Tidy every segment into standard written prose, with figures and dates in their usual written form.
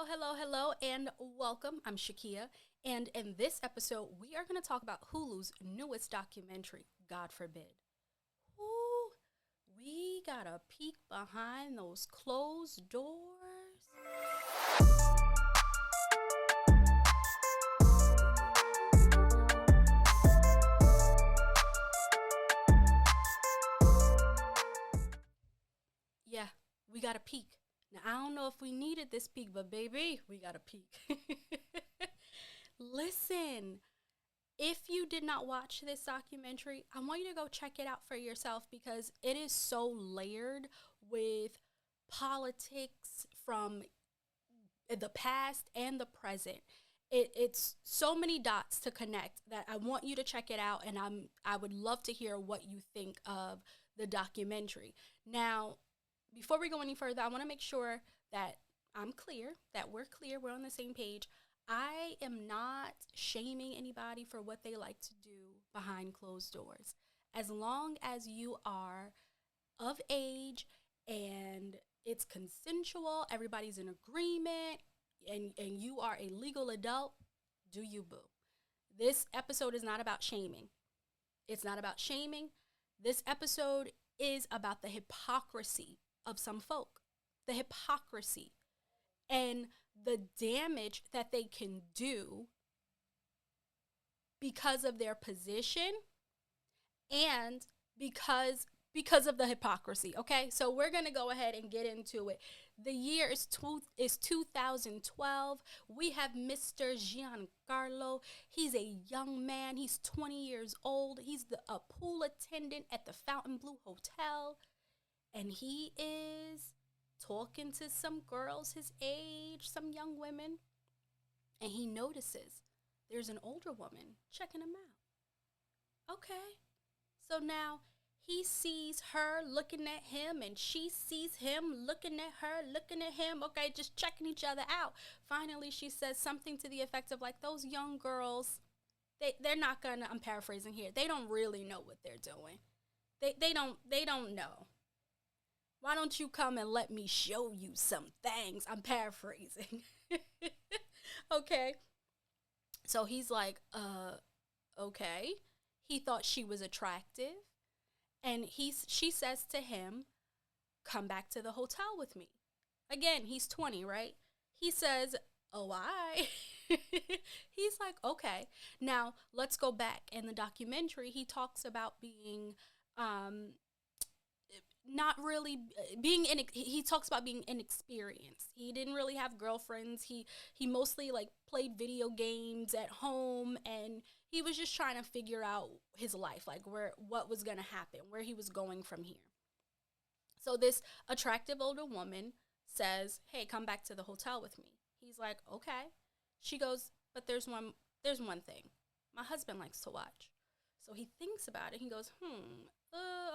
Hello, and welcome. I'm Shakia, and in this episode, we are going to talk about Hulu's newest documentary, God Forbid. Ooh, we got a peek behind those closed doors. Yeah, we got a peek. Now, I don't know if we needed this peek, but baby, we got a peek. Listen, if you did not watch this documentary, I want you to go check it out for yourself because it is so layered with politics from the past and the present. It's so many dots to connect that I want you to check it out, and I would love to hear what you think of the documentary. Now, before we go any further, I want to make sure that I'm clear, that we're clear, we're on the same page. I am not shaming anybody for what they like to do behind closed doors. As long as you are of age and it's consensual, everybody's in agreement, and you are a legal adult, do you, boo. This episode is not about shaming. It's not about shaming. This episode is about the hypocrisy of some folk. The hypocrisy and the damage that they can do because of their position and because of the hypocrisy. Okay, so we're gonna go ahead and get into it. The year is 2012. We have Mr. Giancarlo. He's a young man. He's 20 years old. He's a pool attendant at the Fontainebleau Hotel, and he is talking to some girls his age, some young women, and he notices there's an older woman checking him out. Okay, so now he sees her looking at him, and she sees him looking at her, looking at him. Okay, just checking each other out. Finally, she says something to the effect of like, those young girls, they're not gonna, I'm paraphrasing here, they don't really know what they're doing. They don't know. Why don't you come and let me show you some things? I'm paraphrasing. Okay. So he's like, okay. He thought she was attractive. And she says to him, come back to the hotel with me. Again, he's 20, right? He says, oh, why? He's like, okay. Now, let's go back. In the documentary, he talks about being not really being he talks about being inexperienced. He didn't really have girlfriends. He mostly like played video games at home, and he was just trying to figure out his life, like what was going to happen, where he was going from here. So this attractive older woman says, hey, come back to the hotel with me. He's like, okay. She goes, but there's one thing. My husband likes to watch. So he thinks about it. He goes,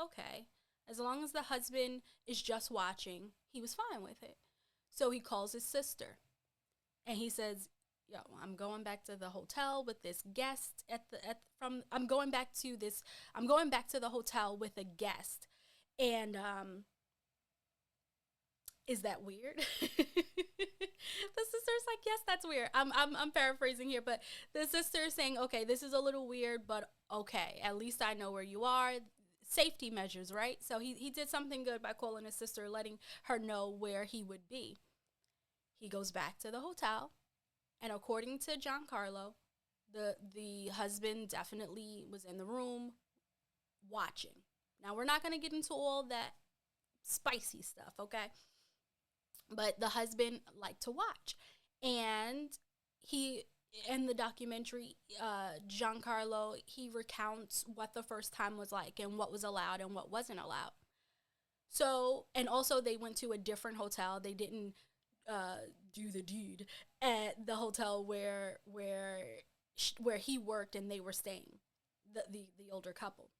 okay. As long as the husband is just watching, he was fine with it. So he calls his sister, and he says, yo, I'm going back to the hotel with this guest I'm going back to the hotel with a guest. And is that weird? The sister's like, yes, that's weird. I'm paraphrasing here, but the sister is saying, okay, this is a little weird, but okay, at least I know where you are. Safety measures, right? So he did something good by calling his sister, letting her know where he would be. He goes back to the hotel, and according to Giancarlo, the husband definitely was in the room watching. Now, we're not going to get into all that spicy stuff, okay? But the husband liked to watch. And in the documentary, Giancarlo, he recounts what the first time was like and what was allowed and what wasn't allowed. So, and also they went to a different hotel. They didn't do the deed at the hotel where he worked and they were staying, the older couple.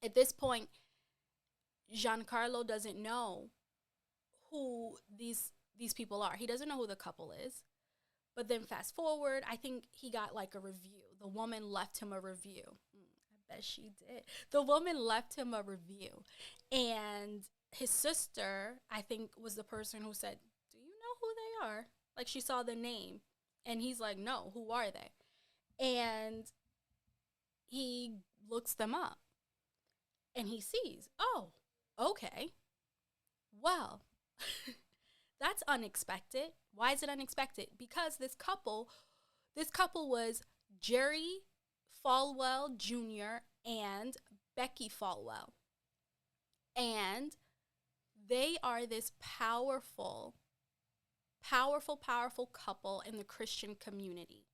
At this point, Giancarlo doesn't know who these people are. He doesn't know who the couple is. But then fast forward, I think he got like a review. The woman left him a review. I bet she did. The woman left him a review. And his sister, I think, was the person who said, do you know who they are? Like she saw the name. And he's like, no, who are they? And he looks them up and he sees, oh, okay, well, that's unexpected. Why is it unexpected? Because this couple was Jerry Falwell Jr. and Becki Falwell. And they are this powerful couple in the Christian community,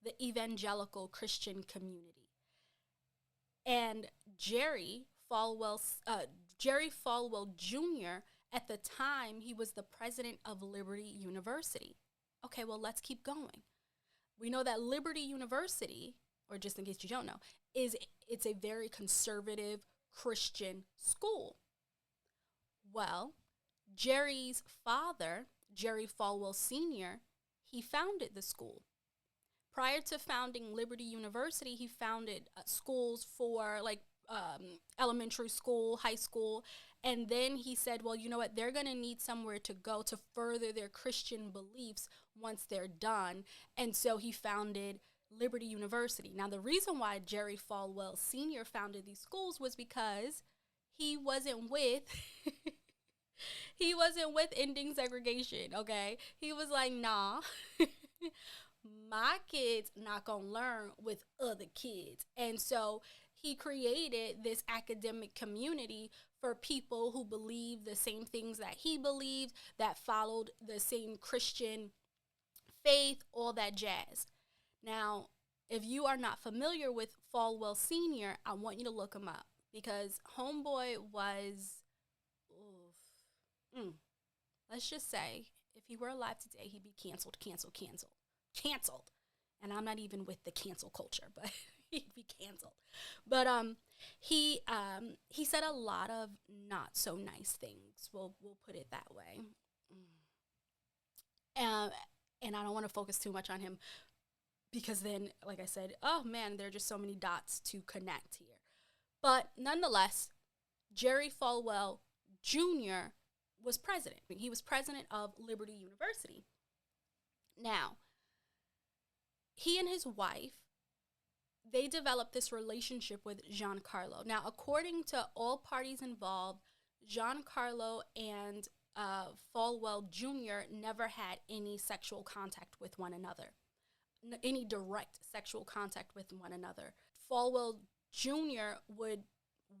the evangelical Christian community. And Jerry Falwell Jr., at the time, he was the president of Liberty University. Okay, well, let's keep going. We know that Liberty University, or just in case you don't know, it's a very conservative Christian school. Well, Jerry's father, Jerry Falwell Sr., he founded the school. Prior to founding Liberty University, he founded schools for like elementary school, high school. And then he said, well, you know what? They're going to need somewhere to go to further their Christian beliefs once they're done. And so he founded Liberty University. Now, the reason why Jerry Falwell Sr. founded these schools was because he wasn't with he wasn't with ending segregation, okay? He was like, nah, my kids not gonna learn with other kids. And so he created this academic community for people who believe the same things that he believed, that followed the same Christian faith, all that jazz. Now, if you are not familiar with Falwell Sr., I want you to look him up because homeboy was, oof, let's just say, if he were alive today, he'd be canceled. And I'm not even with the cancel culture, but he'd be canceled. But he said a lot of not so nice things. We'll put it that way. And I don't want to focus too much on him because then, like I said, oh man, there are just so many dots to connect here. But nonetheless, Jerry Falwell Jr. was president. He was president of Liberty University. Now, he and his wife, they developed this relationship with Giancarlo. Now, according to all parties involved, Giancarlo and Falwell Jr. never had any sexual contact with one another, any direct sexual contact with one another. Falwell Jr. would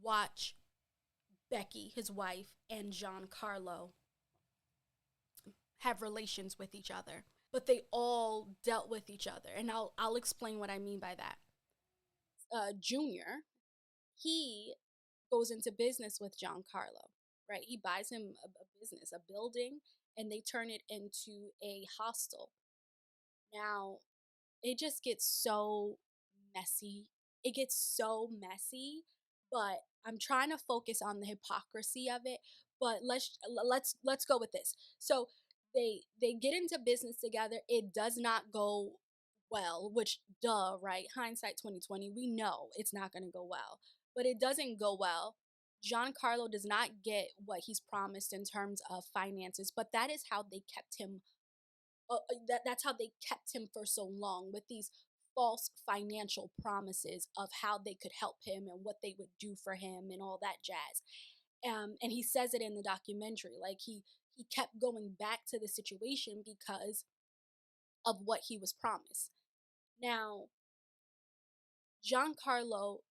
watch Becki, his wife, and Giancarlo have relations with each other, but they all dealt with each other, and I'll explain what I mean by that. Junior, he goes into business with Giancarlo, right? He buys him a business, a building, and they turn it into a hostel. Now, it just gets so messy. It gets so messy, but I'm trying to focus on the hypocrisy of it. But let's go with this. So they get into business together. It does not go well, which duh, right? Hindsight 2020, we know it's not going to go well. But it doesn't go well. Giancarlo does not get what he's promised in terms of finances, but that is how they kept him that's how they kept him for so long, with these false financial promises of how they could help him and what they would do for him and all that jazz. And he says it in the documentary, like he kept going back to the situation because of what he was promised. Now, Giancarlo,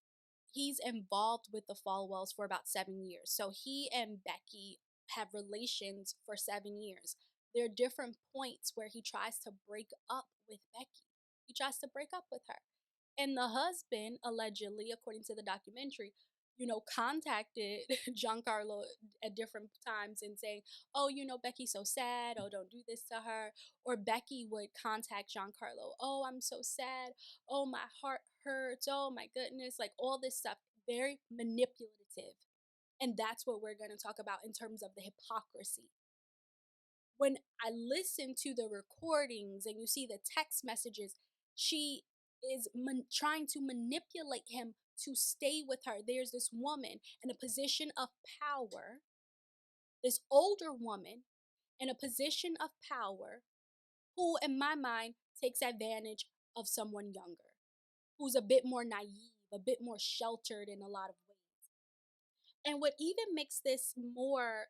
he's involved with the Falwells for about 7 years. So he and Becki have relations for 7 years. There are different points where he tries to break up with Becki. He tries to break up with her. And the husband, allegedly, according to the documentary, contacted Giancarlo at different times and saying, oh, Becky's so sad. Oh, don't do this to her. Or Becki would contact Giancarlo. Oh, I'm so sad. Oh, my heart hurts. Oh, my goodness. Like all this stuff. Very manipulative. And that's what we're going to talk about in terms of the hypocrisy. When I listen to the recordings and you see the text messages, she is trying to manipulate him to stay with her. There's this woman in a position of power, this older woman in a position of power, who, in my mind, takes advantage of someone younger, who's a bit more naive, a bit more sheltered in a lot of ways. And what even makes this more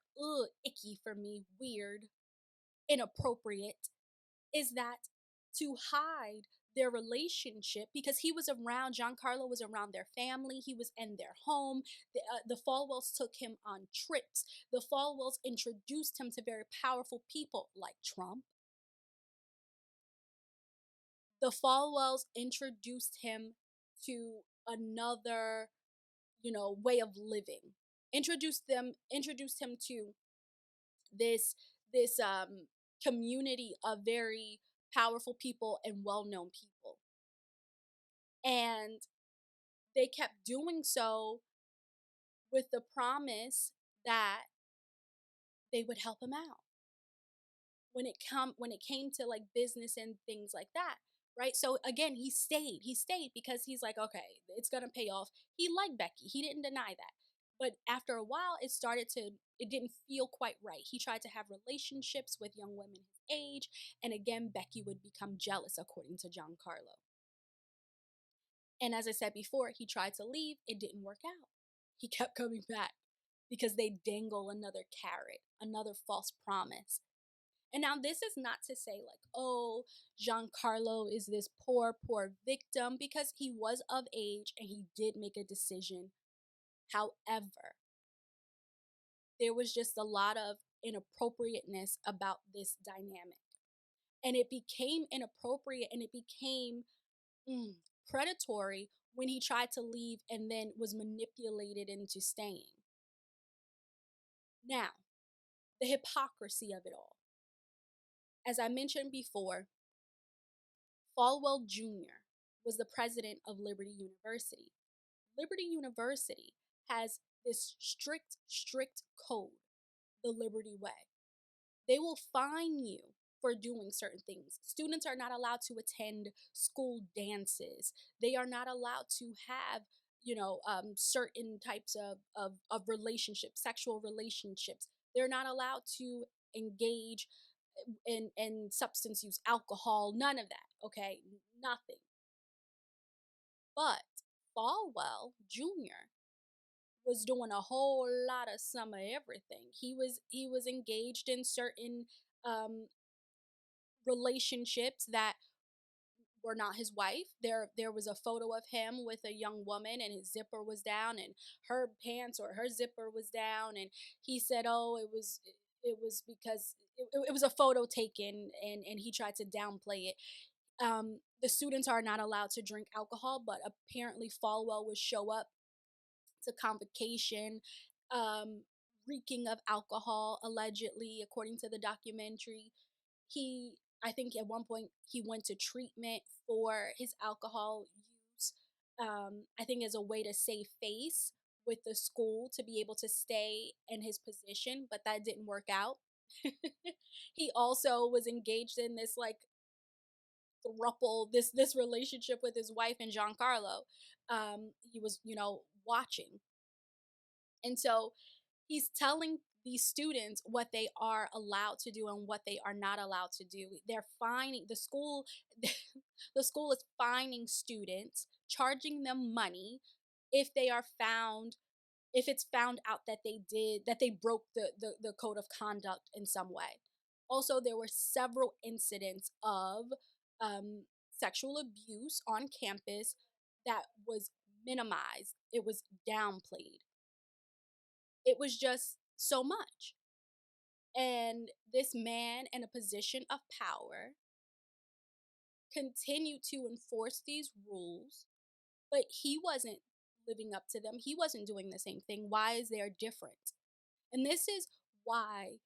icky for me, weird, inappropriate, is that to hide their relationship, because he was around, Giancarlo was around their family, he was in their home. The Falwells took him on trips. The Falwells introduced him to very powerful people like Trump. The Falwells introduced him to another, way of living. Introduced him to this community of very powerful people and well-known people. And they kept doing so with the promise that they would help him out when it came to like business and things like that, right? So again, he stayed because he's like, okay, it's gonna pay off. He liked Becki, he didn't deny that, but after a while it didn't feel quite right. He tried to have relationships with young women his age, and again Becki would become jealous, according to Giancarlo. And as I said before, he tried to leave, it didn't work out. He kept coming back because they dangle another carrot, another false promise. And now this is not to say like, oh, Giancarlo is this poor, poor victim, because he was of age and he did make a decision. However, there was just a lot of inappropriateness about this dynamic. And it became inappropriate and it became mm, predatory when he tried to leave and then was manipulated into staying. Now, the hypocrisy of it all. As I mentioned before, Falwell Jr. was the president of Liberty University. Liberty University has this strict code, the Liberty Way. They will fine you for doing certain things. Students are not allowed to attend school dances. They are not allowed to have, certain types of relationships, sexual relationships. They're not allowed to engage in substance use, alcohol, none of that, okay? Nothing. But Falwell Jr. was doing a whole lot of some of everything. He was engaged in certain um relationships that were not his wife. There was a photo of him with a young woman and his zipper was down and her pants or her zipper was down, and he said, "Oh, it was because it was a photo taken," and he tried to downplay it. The students are not allowed to drink alcohol, but apparently Falwell would show up to convocation, um, reeking of alcohol, allegedly, according to the documentary. He, I think at one point, he went to treatment for his alcohol use, I think as a way to save face with the school to be able to stay in his position, but that didn't work out. He also was engaged in this like thruple, this relationship with his wife and Giancarlo. He was, watching. And so he's telling these students what they are allowed to do and what they are not allowed to do. They're fining the school. The school is fining students, charging them money if they are found, if it's found out that they broke the code of conduct in some way. Also, there were several incidents of sexual abuse on campus that was minimized. It was downplayed. It was just so much. And this man in a position of power continued to enforce these rules, but he wasn't living up to them. He wasn't doing the same thing. Why is there a difference? And this is why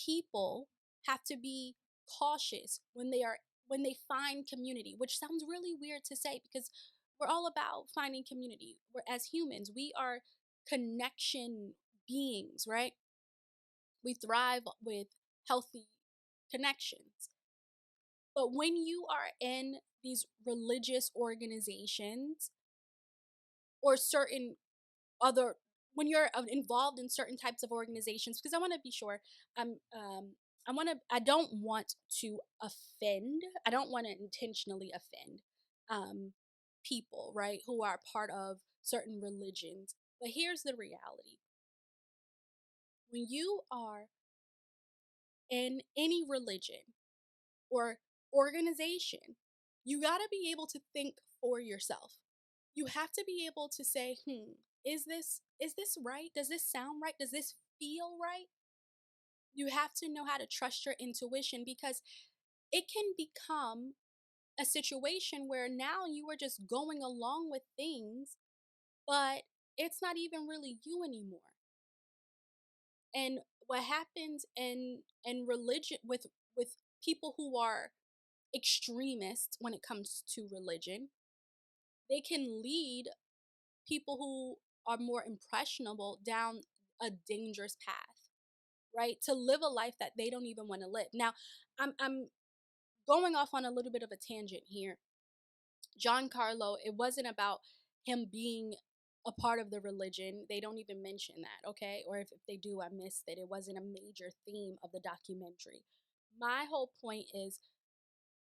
people have to be cautious when they find community, which sounds really weird to say because we're all about finding community. We're, as humans, we are connection beings, right? We thrive with healthy connections. But when you are in these religious organizations or certain other, when you're involved in certain types of organizations, because I want to be sure I'm I don't want to offend. I don't want to intentionally offend um people, right, who are part of certain religions. But here's the reality. When you are in any religion or organization, you got to be able to think for yourself. You have to be able to say, is this right? Does this sound right? Does this feel right? You have to know how to trust your intuition because it can become a situation where now you are just going along with things, but it's not even really you anymore. And what happens in religion with people who are extremists when it comes to religion, they can lead people who are more impressionable down a dangerous path, right? To live a life that they don't even want to live. Now, I'm going off on a little bit of a tangent here. Giancarlo, it wasn't about him being a part of the religion. They don't even mention that, okay? Or if they do, I missed it. It wasn't a major theme of the documentary. My whole point is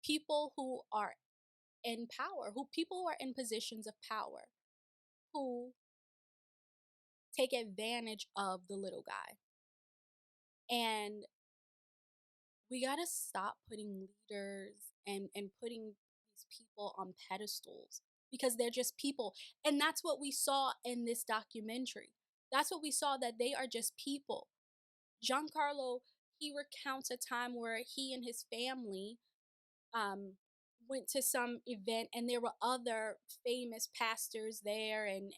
people who are in power, who people who are in positions of power, who take advantage of the little guy. And we got to stop putting leaders and putting these people on pedestals because they're just people. And that's what we saw in this documentary. That's what we saw, that they are just people. Giancarlo, he recounts a time where he and his family um, went to some event and there were other famous pastors there and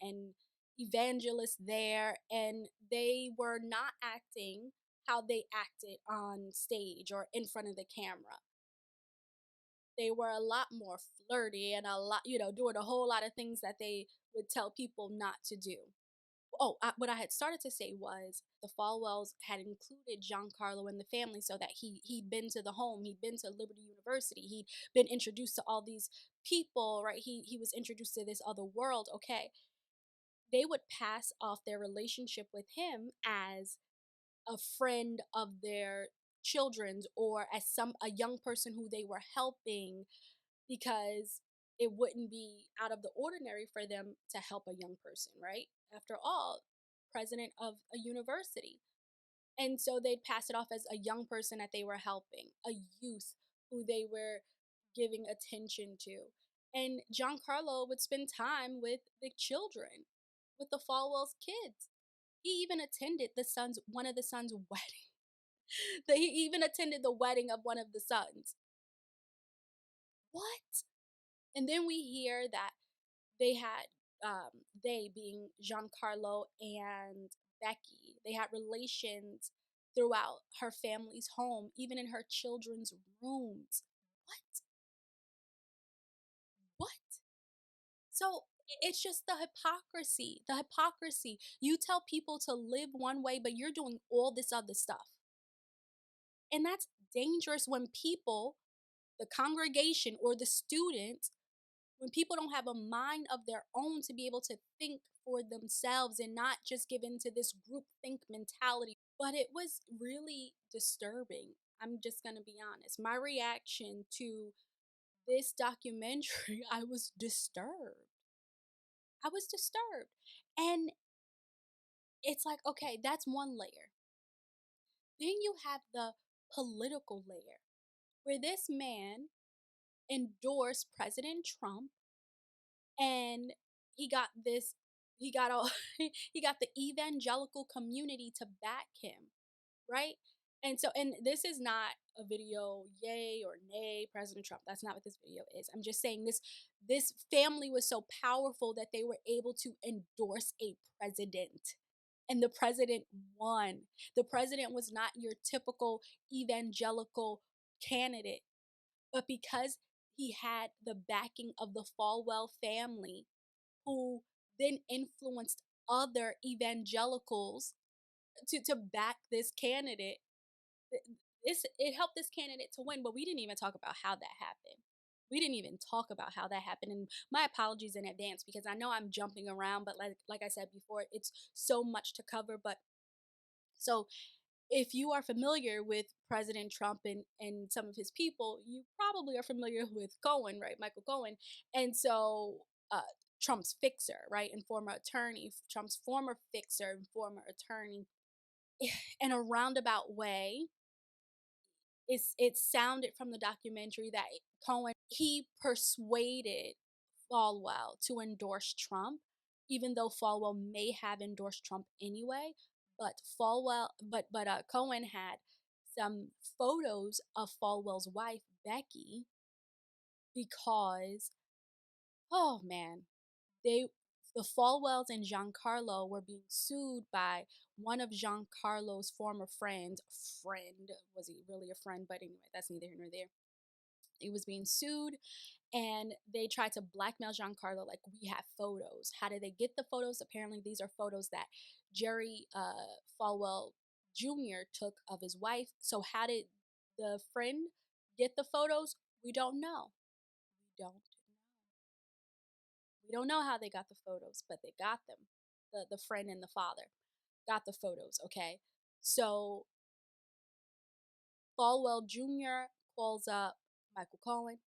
evangelists there, and they were not acting how they acted on stage or in front of the camera. They were a lot more flirty and a lot, doing a whole lot of things that they would tell people not to do. Oh, what I had started to say was the Falwells had included Giancarlo in the family so that he'd been to the home, he'd been to Liberty University, he'd been introduced to all these people, right? He was introduced to this other world. Okay, they would pass off their relationship with him as a friend of their children's or as a young person who they were helping, because it wouldn't be out of the ordinary for them to help a young person, right? After all, president of a university. And so they'd pass it off as a young person that they were helping, a youth who they were giving attention to. And Giancarlo would spend time with the children, with the Falwell's kids. He even attended one of the son's wedding. He even attended the wedding of one of the sons. What? And then we hear that they had they being Giancarlo and Becki, they had relations throughout her family's home, even in her children's rooms. What? What? So it's just the hypocrisy. The hypocrisy. You tell people to live one way, but you're doing all this other stuff. And that's dangerous when people, the congregation or the students, when people don't have a mind of their own to be able to think for themselves and not just give into this group think mentality. But it was really disturbing. I'm just going to be honest. My reaction to this documentary, I was disturbed. I was disturbed. And it's like, okay, that's one layer. Then you have the political layer where this man endorsed President Trump, and he got this he got all he got the evangelical community to back him, right? And so, and this is not a video yay or nay President Trump. That's not what this video is. I'm just saying this family was so powerful that they were able to endorse a president, and the president won. The president was not your typical evangelical candidate, but because he had the backing of the Falwell family, who then influenced other evangelicals to back this candidate. It helped this candidate to win, but we didn't even talk about how that happened. We didn't even talk about how that happened, and my apologies in advance because I know I'm jumping around, but like I said before, it's so much to cover. But so if you are familiar with President Trump and some of his people, you probably are familiar with Cohen, right? Michael Cohen. And so uh, Trump's fixer, right? And former attorney, Trump's former fixer and former attorney. In a roundabout way, it sounded from the documentary that Cohen, he persuaded Falwell to endorse Trump, even though Falwell may have endorsed Trump anyway. But Cohen had some photos of Falwell's wife Becki because, oh man, they the Falwells and Giancarlo were being sued by one of Giancarlo's former friends. Friend, was he really a friend? But anyway, that's neither here nor there. He was being sued, and they tried to blackmail Giancarlo, like, we have photos. How did they get the photos? Apparently these are photos that Jerry Falwell Jr. took of his wife. So how did the friend get the photos? We don't know. We don't know how they got the photos, but they got them. The friend and the father got the photos. Okay, so Falwell Jr. calls up Michael Cohen.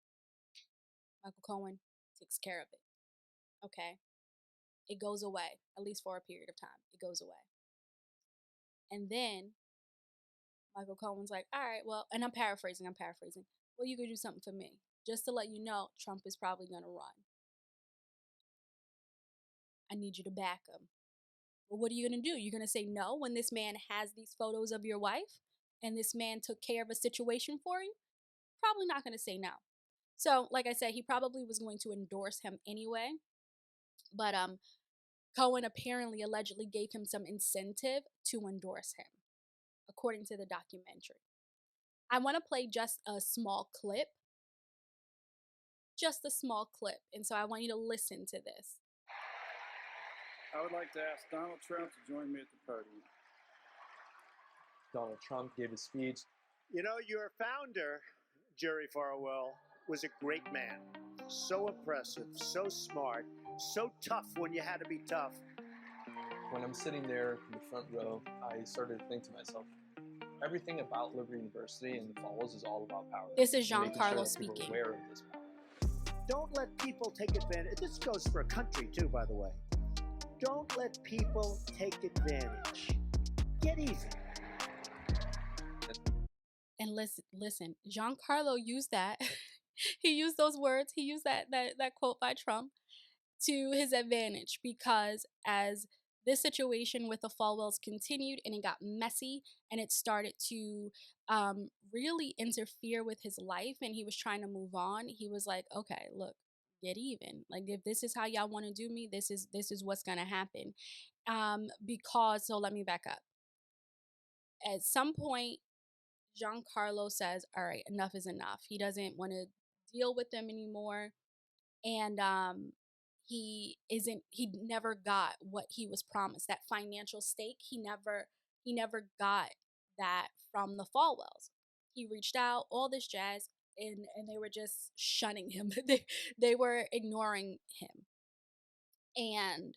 Michael Cohen takes care of it. Okay, it goes away, at least for a period of time. It goes away. And then Michael Cohen's like, all right, well, and I'm paraphrasing. Well, you could do something for me. Just to let you know, Trump is probably going to run. I need you to back him. Well, what are you going to do? You're going to say no when this man has these photos of your wife and this man took care of a situation for you? Probably not going to say no. So, like I said, he probably was going to endorse him anyway. But Cohen apparently allegedly gave him some incentive to endorse him, according to the documentary. I want to play just a small clip. Just a small clip. And so I want you to listen to this. I would like to ask Donald Trump to join me at the podium. Donald Trump gave a speech. You know, your founder, Jerry Falwell, was a great man. So impressive, so smart, so tough when you had to be tough. When I'm sitting there in the front row, I started to think to myself, everything about Liberty University and the Falwells is all about power. This is Giancarlo speaking. Aware of this power. Don't let people take advantage. This goes for a country too, by the way. Don't let people take advantage. Get even. And listen, Giancarlo used that. He used those words. He used that quote by Trump to his advantage, because as this situation with the Falwells continued and it got messy and it started to really interfere with his life and he was trying to move on, he was like, okay, look, get even. Like, if this is how y'all want to do me, this is what's gonna happen. Because, so let me back up. At some point, Giancarlo says, all right, enough is enough. He doesn't want to deal with them anymore. And he never got what he was promised, that financial stake. He never got that from the Falwells. He reached out, all this jazz, and they were just shunning him. They were ignoring him. And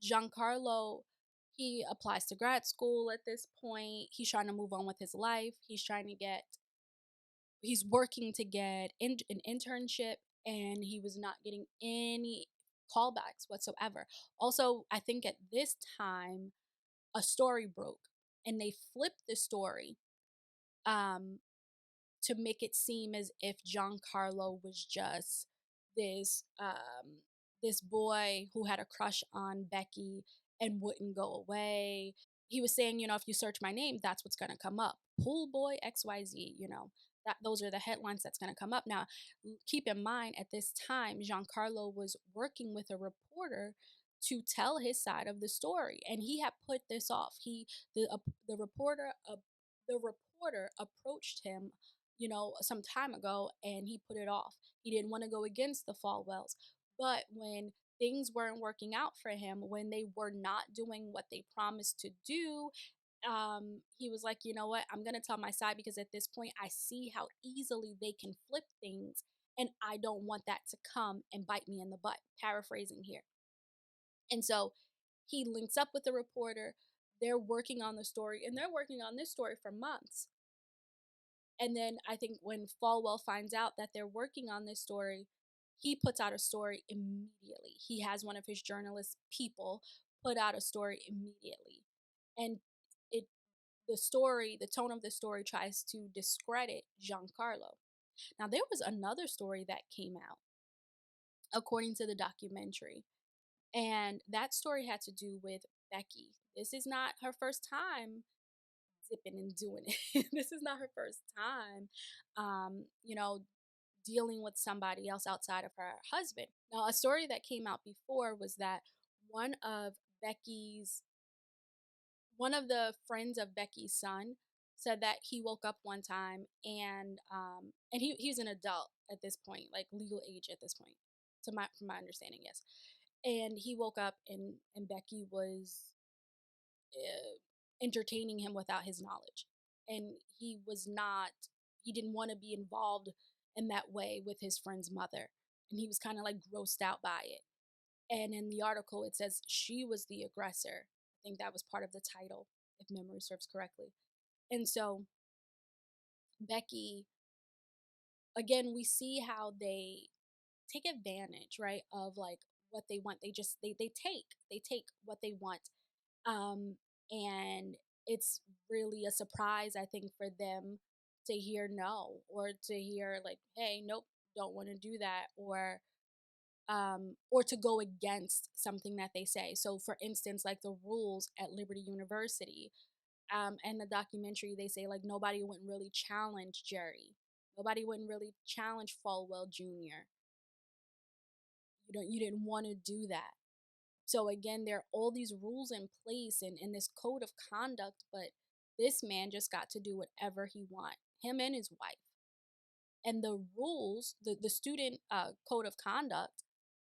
Giancarlo, he applies to grad school at this point. He's trying to move on with his life. He's working to get an internship, and he was not getting any callbacks whatsoever. Also, I think at this time, a story broke, and they flipped the story to make it seem as if Giancarlo was just this this boy who had a crush on Becki and wouldn't go away. He was saying, if you search my name, that's what's going to come up. Pool boy XYZ, those are the headlines that's going to come up. Now, keep in mind, at this time, Giancarlo was working with a reporter to tell his side of the story, and he had put this off. The reporter approached him, some time ago, and he put it off. He didn't want to go against the Falwells, but when things weren't working out for him, when they were not doing what they promised to do, he was like, you know what, I'm gonna tell my side, because at this point I see how easily they can flip things, and I don't want that to come and bite me in the butt, paraphrasing here. And so he links up with the reporter. they're working on the story, and they're working on this story for months. And then I think when Falwell finds out that they're working on this story, he puts out a story immediately. He has one of his journalist people put out a story immediately. And it the tone of the story tries to discredit Giancarlo. Now there was another story that came out according to the documentary, and that story had to do with Becki. This is not her first time zipping and doing it. This is not her first time, you know, dealing with somebody else outside of her husband. Now, a story that came out before was that one of Becki's, one of the friends of Becki's son said that he woke up one time and he was an adult at this point, like legal age at this point, from my understanding, yes. And he woke up and Becki was entertaining him without his knowledge. And he didn't want to be involved in that way with his friend's mother. And he was kind of like grossed out by it. And in the article, it says she was the aggressor. I think that was part of the title, if memory serves correctly. And so, Becki, again, we see how they take advantage, right, of like what they want. They take what they want. And it's really a surprise, I think, for them to hear no, or to hear like, hey, nope, don't want to do that, or to go against something that they say. So for instance, like the rules at Liberty University, and the documentary, they say like nobody wouldn't really challenge Jerry. Nobody wouldn't really challenge Falwell Jr. You didn't want to do that. So again, there are all these rules in place and this code of conduct, but this man just got to do whatever he want, him and his wife. And the rules, the student code of conduct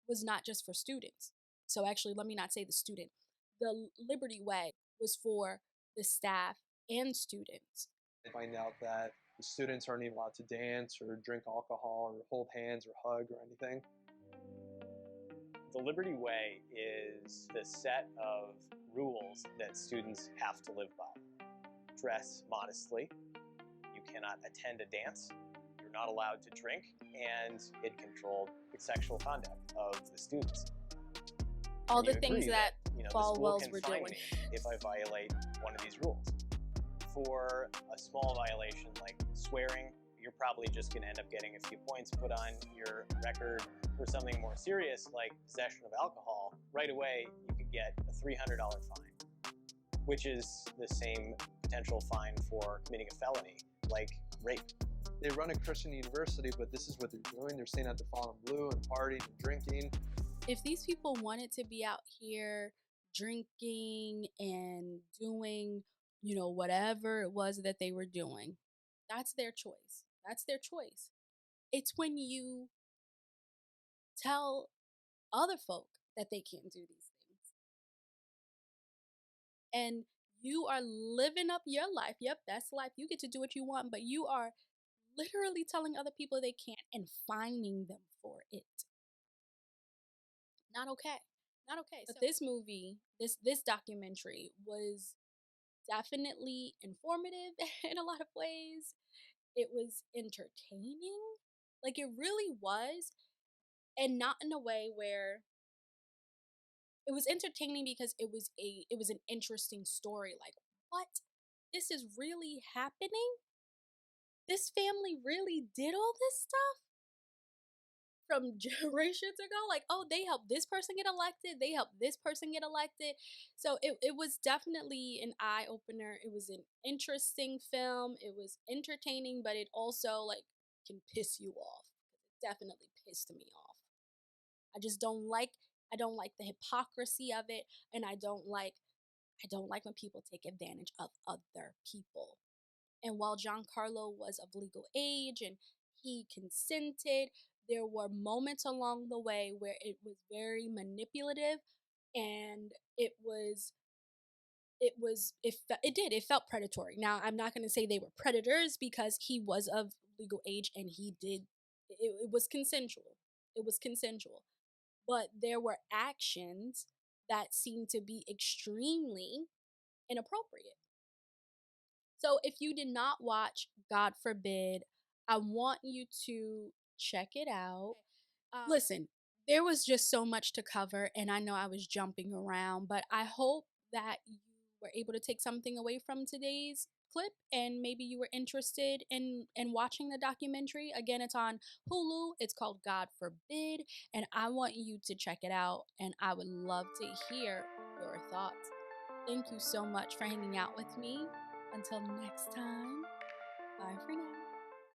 was not just for students. So actually, let me not say the student. The Liberty Way was for the staff and students. They find out that the students aren't even allowed to dance or drink alcohol or hold hands or hug or anything. The Liberty Way is the set of rules that students have to live by. Dress modestly. You cannot attend a dance. You're not allowed to drink, and it controlled the sexual conduct of the students. All the things that Falwells were doing. Me if I violate one of these rules. For a small violation like swearing, you're probably just going to end up getting a few points put on your record. For something more serious like possession of alcohol, right away you could get a $300 fine, which is the same potential fine for committing a felony like rape. They run a Christian university, but this is what they're doing. They're staying at the Fontainebleau and partying and drinking. If these people wanted to be out here drinking and doing, whatever it was that they were doing, that's their choice. That's their choice. It's when you tell other folk that they can't do these things, and you are living up your life. Yep, that's life. You get to do what you want, but you are literally telling other people they can't and fining them for it. Not okay. Not okay. So this movie, this documentary was definitely informative in a lot of ways. It was entertaining. Like it really was. And not in a way where it was entertaining, because it was an interesting story. Like, what? This is really happening? This family really did all this stuff from generations ago? Like, oh, they helped this person get elected. They helped this person get elected. So it was definitely an eye-opener. It was an interesting film. It was entertaining, but it also like can piss you off. It definitely pissed me off. I don't like the hypocrisy of it, and I don't like when people take advantage of other people. And while Giancarlo was of legal age and he consented, there were moments along the way where it was very manipulative, and it felt predatory. Now, I'm not going to say they were predators, because he was of legal age and it was consensual. It was consensual. But there were actions that seemed to be extremely inappropriate. So if you did not watch, God forbid, I want you to check it out. Listen, there was just so much to cover, and I know I was jumping around, but I hope that you were able to take something away from today's clip, and maybe you were interested in watching the documentary. Again, it's on Hulu. It's called God Forbid, and I want you to check it out, and I would love to hear your thoughts. Thank you so much for hanging out with me. Until next time, bye for now.